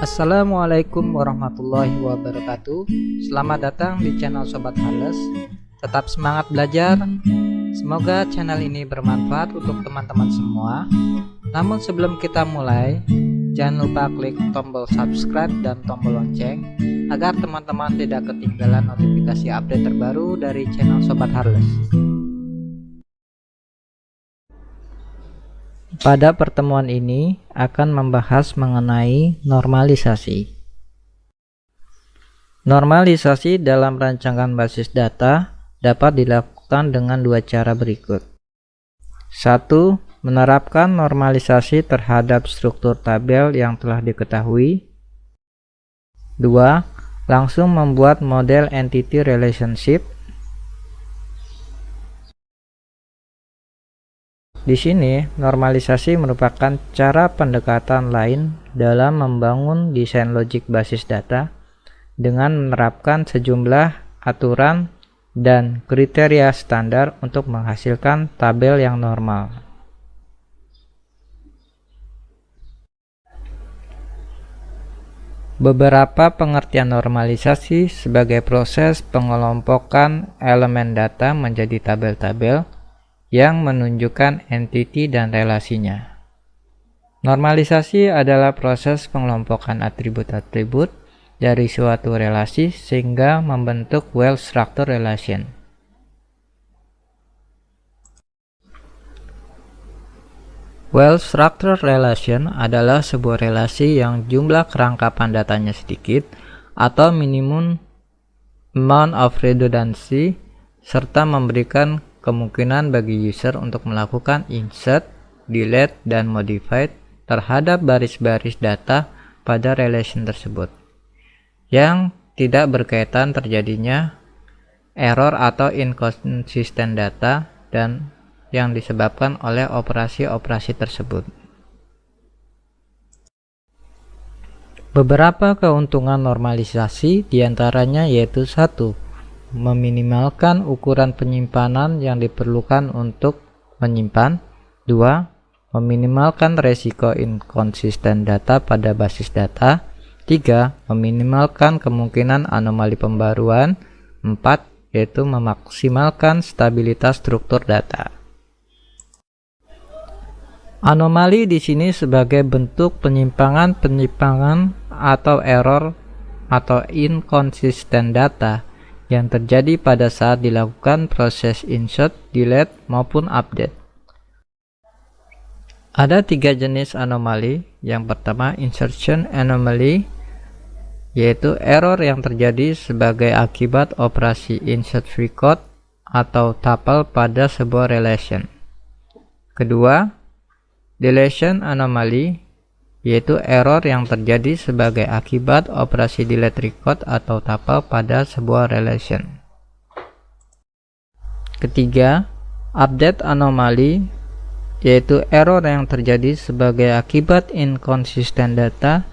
Assalamualaikum warahmatullahi wabarakatuh. Selamat datang di channel Sobat Hales. Tetap semangat belajar. Semoga channel ini bermanfaat untuk teman-teman semua. Namun sebelum kita mulai, jangan lupa klik tombol subscribe dan tombol lonceng agar teman-teman tidak ketinggalan notifikasi update terbaru dari channel Sobat Hales. Pada pertemuan ini akan membahas mengenai normalisasi. Normalisasi dalam rancangan basis data dapat dilakukan dengan dua cara berikut. 1. Menerapkan normalisasi terhadap struktur tabel yang telah diketahui. 2. Langsung membuat model entity relationship. Di sini, normalisasi merupakan cara pendekatan lain dalam membangun desain logik basis data dengan menerapkan sejumlah aturan dan kriteria standar untuk menghasilkan tabel yang normal. Beberapa pengertian normalisasi sebagai proses pengelompokan elemen data menjadi tabel-tabel yang menunjukkan entiti dan relasinya. Normalisasi adalah proses pengelompokan atribut-atribut dari suatu relasi sehingga membentuk well-structured relation. Well-structured relation adalah sebuah relasi yang jumlah kerangkapan datanya sedikit atau minimum amount of redundancy serta memberikan kemungkinan bagi user untuk melakukan insert, delete, dan modify terhadap baris-baris data pada relation tersebut, yang tidak berkaitan terjadinya error atau inconsistent data dan yang disebabkan oleh operasi-operasi tersebut. Beberapa keuntungan normalisasi diantaranya yaitu 1. Meminimalkan ukuran penyimpanan yang diperlukan untuk menyimpan. 2. Meminimalkan resiko inkonsisten data pada basis data. 3. Meminimalkan kemungkinan anomali pembaruan. 4. Yaitu memaksimalkan stabilitas struktur data. Anomali di sini sebagai bentuk penyimpangan atau error atau inkonsisten data yang terjadi pada saat dilakukan proses insert, delete, maupun update. Ada 3 jenis anomali. Yang pertama, insertion anomaly, yaitu error yang terjadi sebagai akibat operasi insert record atau tuple pada sebuah relation. Kedua, deletion anomaly, yaitu error yang terjadi sebagai akibat operasi delete record atau tuple pada sebuah relation. Ketiga, update anomaly, yaitu error yang terjadi sebagai akibat inconsistent data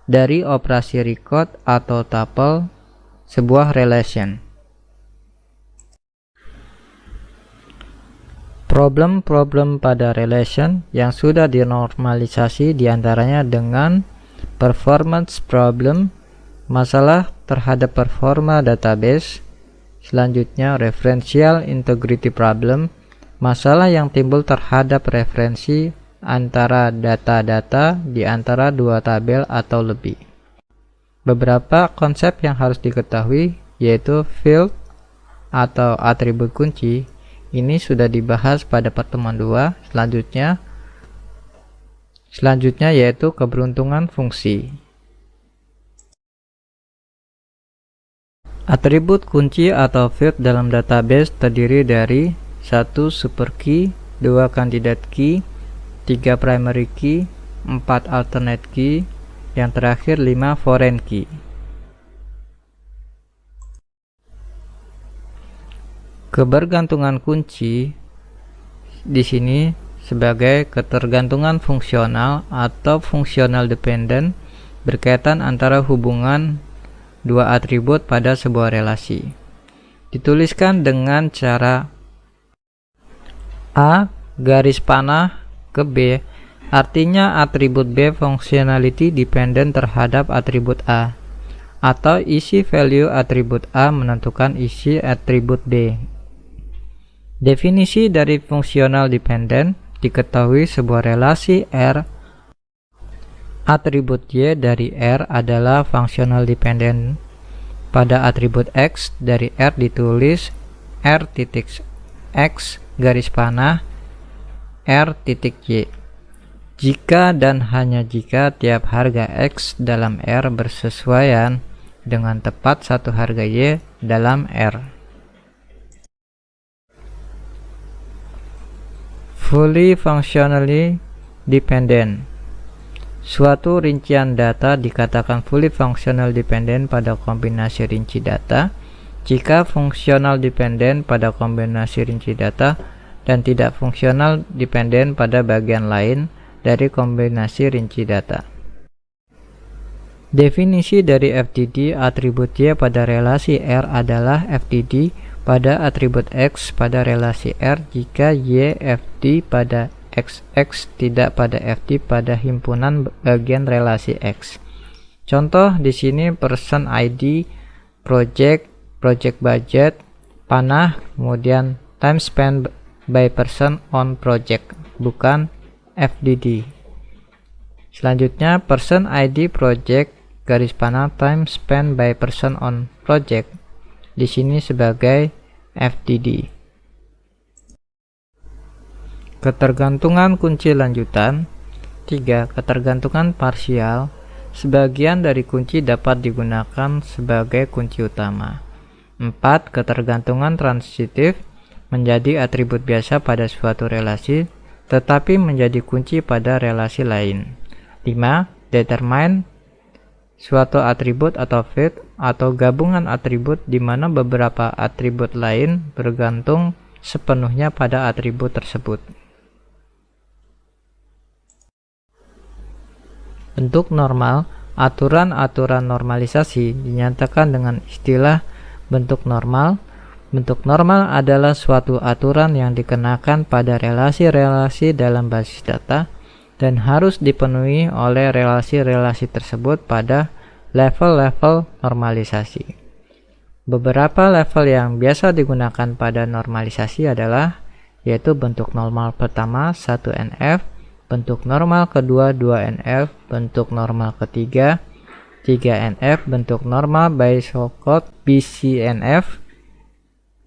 dari operasi record atau tuple sebuah relation. Problem-problem pada relation yang sudah dinormalisasi diantaranya dengan performance problem, masalah terhadap performa database. Selanjutnya referential integrity problem, masalah yang timbul terhadap referensi antara data-data di antara dua tabel atau lebih. Beberapa konsep yang harus diketahui yaitu field atau atribut kunci. Ini sudah dibahas pada pertemuan 2. Selanjutnya yaitu keberuntungan fungsi. Atribut kunci atau field dalam database terdiri dari 1 super key, 2 candidate key, 3 primary key, 4 alternate key, yang terakhir 5 foreign key. Kebergantungan kunci di sini sebagai ketergantungan fungsional atau functional dependent berkaitan antara hubungan dua atribut pada sebuah relasi. Dituliskan dengan cara A garis panah ke B Artinya atribut B functionality dependent terhadap atribut A, atau isi value atribut A menentukan isi atribut B. Definisi dari functional dependent diketahui sebuah relasi R atribut Y dari R adalah functional dependent pada atribut X dari R ditulis R titik X garis panah R titik Y jika dan hanya jika tiap harga X dalam R bersesuaian dengan tepat satu harga Y dalam R. Fully functionally dependent. Suatu rincian data dikatakan fully functional dependent pada kombinasi rinci data jika functional dependent pada kombinasi rinci data dan tidak fungsional dependent pada bagian lain dari kombinasi rinci data. Definisi dari FDD atribut Y pada relasi R adalah FDD pada atribut X pada relasi R jika Y FD pada XX tidak pada FD pada himpunan bagian relasi X. Contoh di sini person ID, project budget, panah, kemudian time spent by person on project, bukan FDD. Selanjutnya person ID project garis panah time spent by person on project di sini sebagai FDD. Ketergantungan kunci lanjutan. 3. Ketergantungan parsial. Sebagian dari kunci dapat digunakan sebagai kunci utama. 4. Ketergantungan transitif menjadi atribut biasa pada suatu relasi tetapi menjadi kunci pada relasi lain. 5. Determine suatu atribut atau fit atau gabungan atribut di mana beberapa atribut lain bergantung sepenuhnya pada atribut tersebut. Bentuk normal. Aturan-aturan normalisasi dinyatakan dengan istilah bentuk normal. Bentuk normal adalah suatu aturan yang dikenakan pada relasi-relasi dalam basis data dan harus dipenuhi oleh relasi-relasi tersebut pada level-level normalisasi. Beberapa level yang biasa digunakan pada normalisasi adalah yaitu bentuk normal pertama 1NF, bentuk normal kedua 2NF, bentuk normal ketiga 3NF, bentuk normal by so-called BCNF,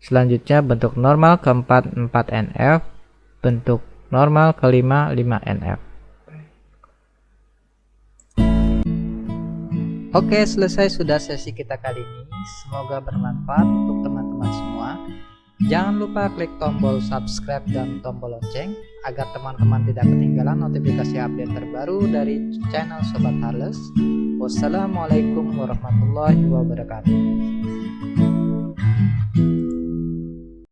selanjutnya bentuk normal keempat 4NF, bentuk normal kelima 5NF. Oke, selesai sudah sesi kita kali ini. Semoga bermanfaat untuk teman-teman semua. Jangan lupa klik tombol subscribe dan tombol lonceng agar teman-teman tidak ketinggalan notifikasi update terbaru dari channel Sobat Harles. Wassalamualaikum warahmatullahi wabarakatuh.